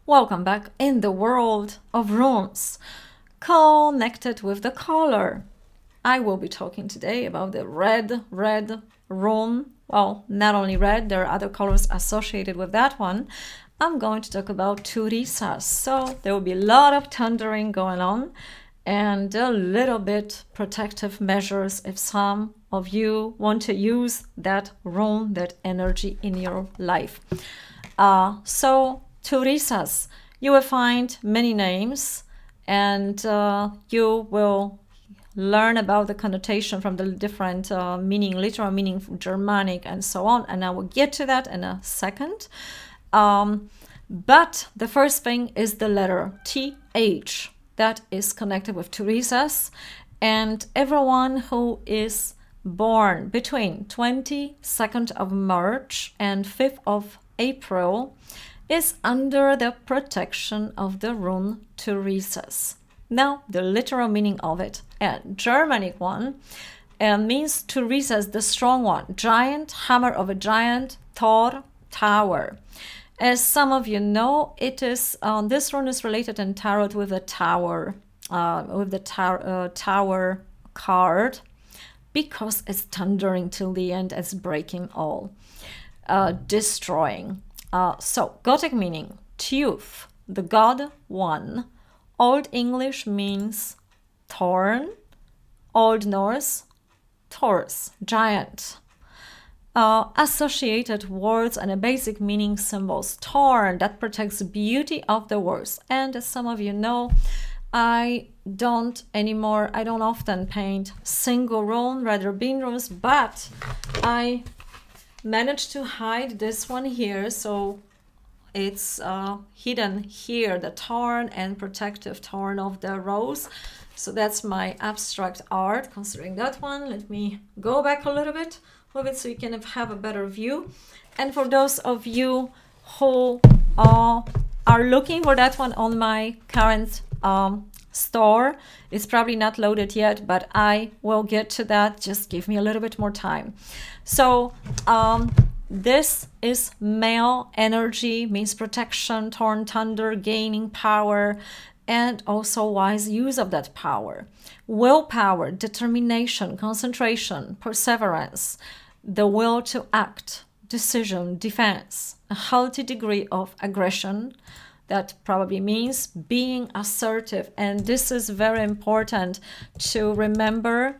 Welcome back in the world of runes, connected with the color. I will be talking today about the red rune. Well, not only red, there are other colors associated with that one. I'm going to talk about thurizas. So there will be a lot of thundering going on and a little bit protective measures if some of you want to use that rune, that energy in your life. So thurizas, you will find many names, and you will learn about the connotation from the different meaning, literal meaning, Germanic and so on, and I will get to that in a second. But the first thing is the letter TH that is connected with thurizas, and everyone who is born between 22nd of March and 5th of April is under the protection of the rune thurizas. Now, the literal meaning of it, a Germanic one, means thurizas, the strong one, giant, hammer of a giant, Thor, tower. As some of you know, it is this rune is related in tarot with the tower, tower card, because it's thundering till the end, it's breaking all, destroying. So, Gothic meaning, Teuth, the god one. Old English means thorn. Old Norse, Thors, giant. Associated words and a basic meaning symbols. Thorn, that protects the beauty of the words. And as some of you know, I don't often paint single rune, rather bean runes, but I managed to hide this one here, so it's hidden here, the thorn and protective thorn of the rose. So that's my abstract art considering that one. Let me go back a little bit with it so you can have a better view. And for those of you who are looking for that one on my current store, it's probably not loaded yet, but I will get to that. Just give me a little bit more time. So this is male energy, means protection, thorn, thunder, gaining power, and also wise use of that power. Willpower, determination, concentration, perseverance, the will to act, decision, defense, a healthy degree of aggression. That probably means being assertive, and this is very important to remember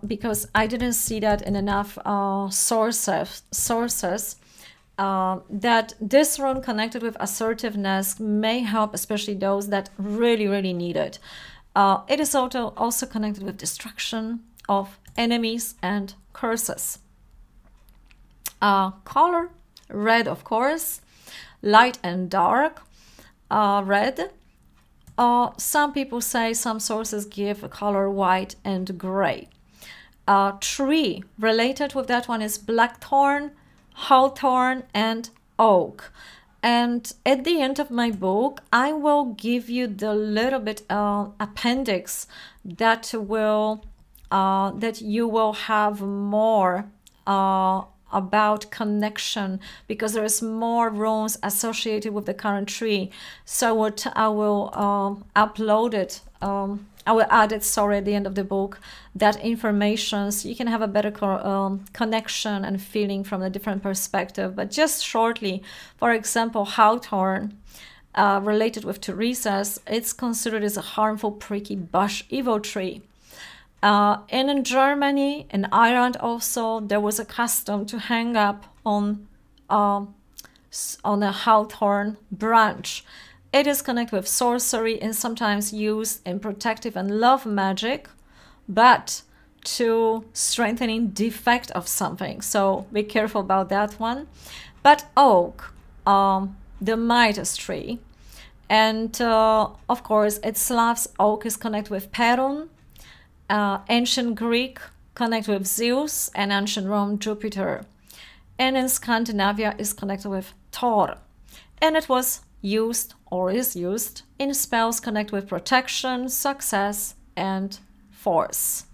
because I didn't see that in enough sources that this rune connected with assertiveness may help, especially those that really need it. It is also connected with destruction of enemies and curses. Color, red, of course. Light and dark, red. Some people say, some sources give a color white and gray. Tree, related with that one is blackthorn, hawthorn, and oak. And at the end of my book, I will give you the little bit appendix that will that you will have more about connection, because there is more runes associated with the current tree. So I will upload it. I will add it, sorry, at the end of the book, that information, so you can have a better connection and feeling from a different perspective. But just shortly, for example, hawthorn, related with thurizas, it's considered as a harmful, pricky bush, evil tree. And in Germany, in Ireland also, there was a custom to hang up on a hawthorn branch. It is connected with sorcery and sometimes used in protective and love magic, but to strengthening defect of something. So be careful about that one. But oak, the Midas tree, and of course, it's Slavs. Oak is connected with Perun. Ancient Greek connected with Zeus, and ancient Rome, Jupiter. And in Scandinavia is connected with Thor. And it was used, or is used, in spells connected with protection, success, and force.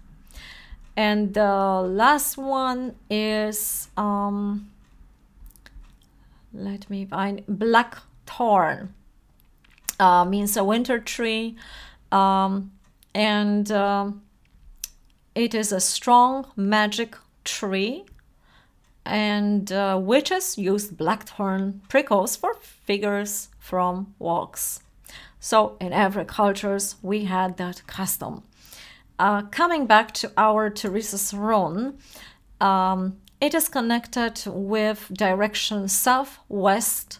And the last one is, let me find, black thorn. Means a winter tree, and it is a strong magic tree, and witches used blackthorn prickles for figures from walks. So in every cultures we had that custom. Coming back to our Thuriza's rune, it is connected with direction southwest,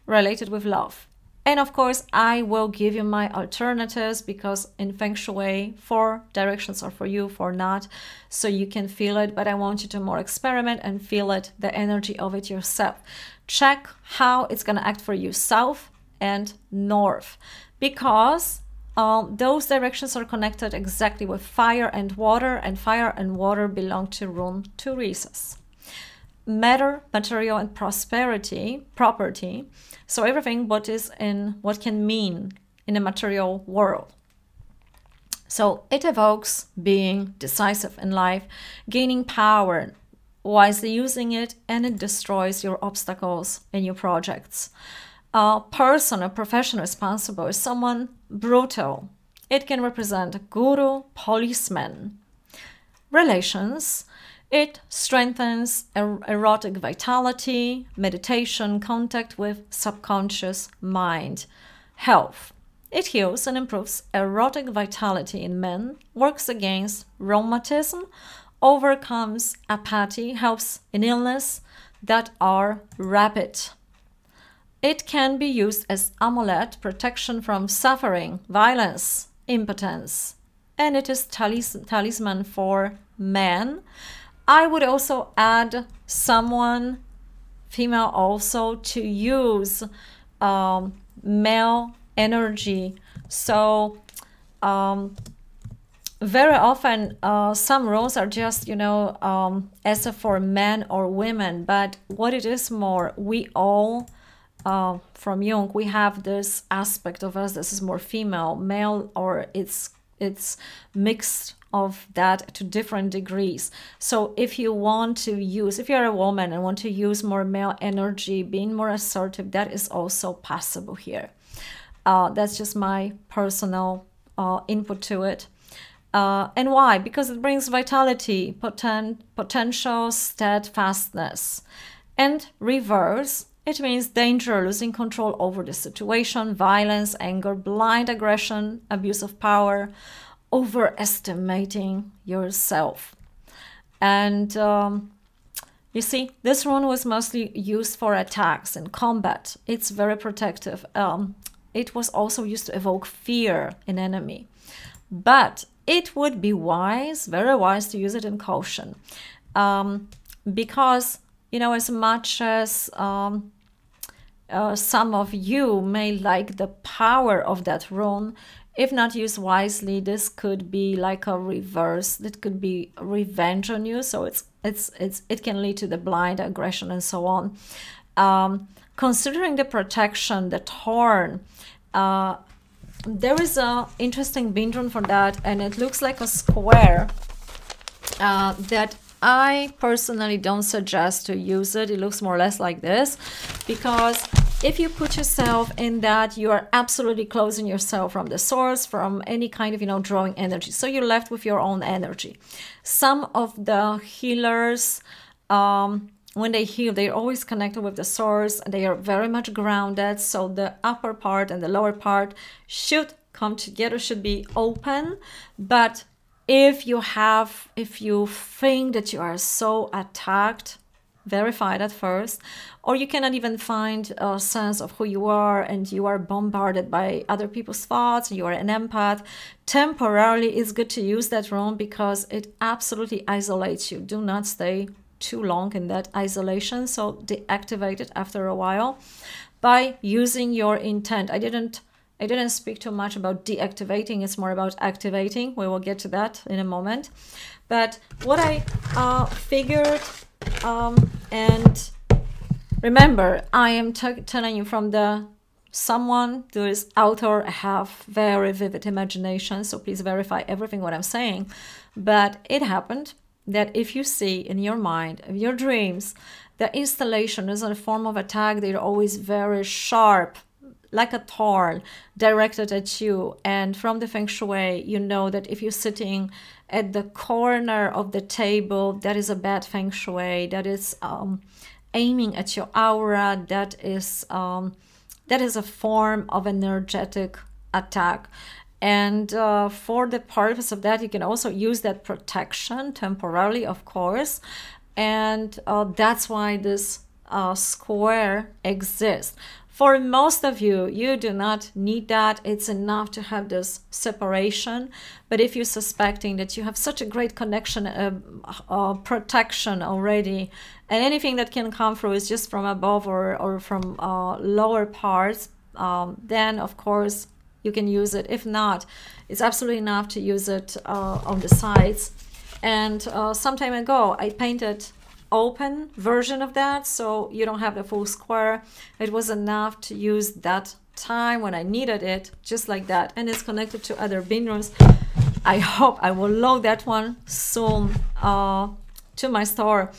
related with love. And of course, I will give you my alternatives, because in Feng Shui, 4 directions are for you, 4 not. So you can feel it, but I want you to more experiment and feel it, the energy of it yourself. Check how it's going to act for you, south and north, because those directions are connected exactly with fire and fire and water belong to rune Thurizas. Matter, material, and prosperity, property. So everything what can mean in a material world. So it evokes being decisive in life, gaining power, wisely using it, and it destroys your obstacles in your projects. A person, a professional responsible is someone brutal. It can represent a guru, policeman. Relations. It strengthens erotic vitality, meditation, contact with subconscious mind. Health. It heals and improves erotic vitality in men, works against rheumatism, overcomes apathy, helps in illness that are rapid. It can be used as amulet, protection from suffering, violence, impotence. And it is talisman for men. I would also add someone, female also, to use male energy. So very often some rules are just, you know, as for men or women, but what it is more, we all, from Jung, we have this aspect of us, this is more female, male, or it's mixed of that to different degrees. So if you want to use, if you're a woman and want to use more male energy, being more assertive, that is also possible here. That's just my personal input to it. And why? Because it brings vitality, potential, steadfastness. And reverse, it means danger, losing control over the situation, violence, anger, blind aggression, abuse of power, overestimating yourself. And you see, this rune was mostly used for attacks and combat. It's very protective. It was also used to evoke fear in enemy. But it would be wise, very wise, to use it in caution. Because, you know, as much as some of you may like the power of that rune, if not used wisely, this could be like a reverse. It could be revenge on you. So it can lead to the blind aggression and so on. Considering the protection, the thorn, there is a interesting bind rune for that, and it looks like a square that I personally don't suggest to use it. It looks more or less like this, because if you put yourself in that, you are absolutely closing yourself from the source, from any kind of, you know, drawing energy. So you're left with your own energy. Some of the healers, when they heal, they're always connected with the source, and they are very much grounded. So the upper part and the lower part should come together, should be open. But if you think that you are so attacked, verify that first, or you cannot even find a sense of who you are, and you are bombarded by other people's thoughts, you are an empath. Temporarily, it's good to use that rune because it absolutely isolates you. Do not stay too long in that isolation, so deactivate it after a while by using your intent. I didn't speak too much about deactivating, it's more about activating. We will get to that in a moment. But what I figured, and remember, I am telling you from someone who is author, have very vivid imagination, so please verify everything what I'm saying. But it happened that if you see in your mind, your dreams, the installation is a form of attack. They're always very sharp, like a thorn directed at you. And from the Feng Shui, you know that if you're sitting at the corner of the table, that is a bad Feng Shui. That is aiming at your aura. That is a form of energetic attack. And for the purpose of that, you can also use that protection temporarily, of course. And that's why this square exists. For most of you, you do not need that. It's enough to have this separation. But if you're suspecting that you have such a great connection, protection already, and anything that can come through is just from above or from lower parts, then of course you can use it. If not, it's absolutely enough to use it on the sides. And some time ago, I painted open version of that, so you don't have the full square. It was enough to use that time when I needed it, just like that. And it's connected to other bin rooms. I hope I will load that one soon to my store,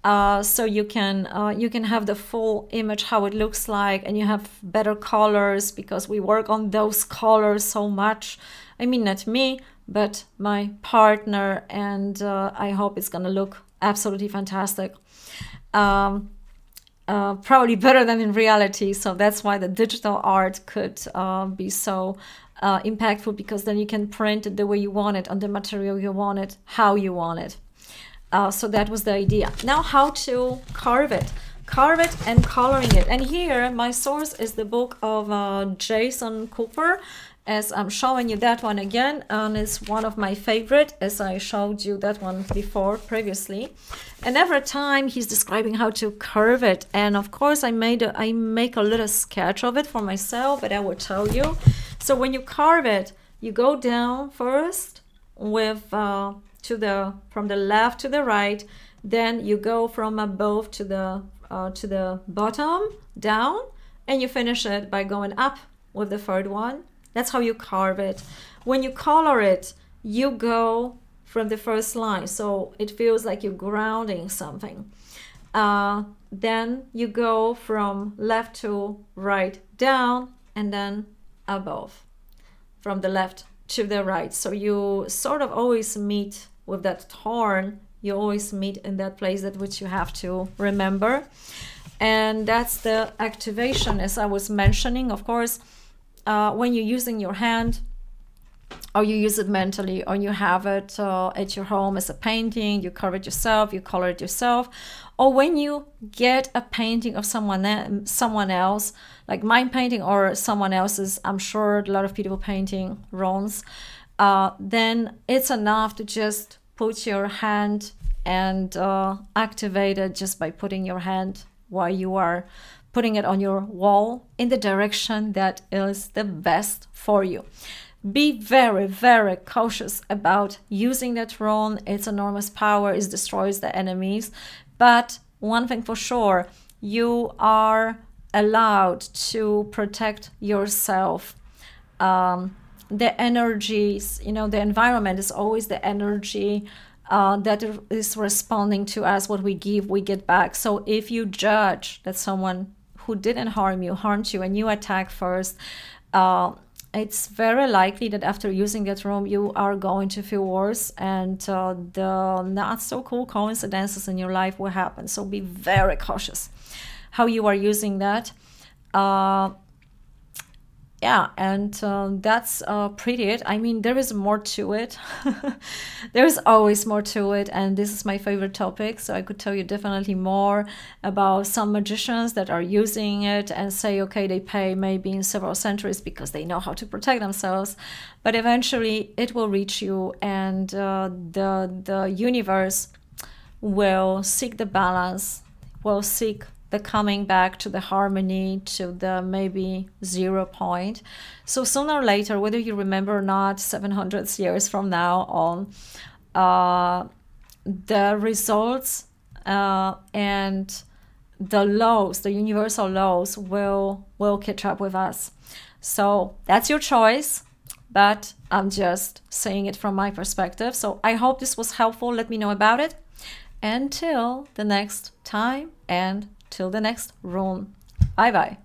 so you can have the full image, how it looks like, and you have better colors, because we work on those colors so much. I mean, not me, but my partner, and I hope it's gonna look absolutely fantastic. Probably better than in reality. So that's why the digital art could be so impactful, because then you can print it the way you want it, on the material you want it, how you want it. So that was the idea. Now, how to carve it. Carve it and coloring it. And here my source is the book of Jason Cooper, as I'm showing you that one again, and it's one of my favorite, as I showed you that one before previously. And every time he's describing how to curve it, and of course I make a little sketch of it for myself, but I will tell you. So when you carve it, you go down first with from the left to the right, then you go from above to the bottom down, and you finish it by going up with the third one. That's how you carve it. When you color it, you go from the first line, so it feels like you're grounding something. Then you go from left to right down, and then above, from the left to the right. So you sort of always meet with that thorn. You always meet in that place that which you have to remember. And that's the activation, as I was mentioning. Of course, when you're using your hand, or you use it mentally, or you have it at your home as a painting, you carve it yourself, you color it yourself, or when you get a painting of someone else, like my painting or someone else's, I'm sure a lot of people painting runes, then it's enough to just put your hand and activate it just by putting your hand while you are putting it on your wall in the direction that is the best for you. Be very, very cautious about using that rune. It's enormous power. It destroys the enemies. But one thing for sure, you are allowed to protect yourself. The energies, you know, the environment is always the energy that is responding to us. What we give, we get back. So if you judge that someone who didn't harm you harmed you and you attack first, it's very likely that after using that room you are going to feel worse, and the not so cool coincidences in your life will happen. So be very cautious how you are using that. Yeah, and that's pretty it. I mean, there is more to it. There's always more to it, and this is my favorite topic, so I could tell you definitely more about some magicians that are using it and say, okay, they pay maybe in several centuries because they know how to protect themselves, but eventually it will reach you, and the universe will seek the balance, will seek the coming back to the harmony, to the maybe 0 point. So sooner or later, whether you remember or not, 700 years from now on, the results and the laws, the universal laws will catch up with us. So that's your choice, but I'm just saying it from my perspective. So I hope this was helpful. Let me know about it. Until the next time and till the next rune. Bye bye.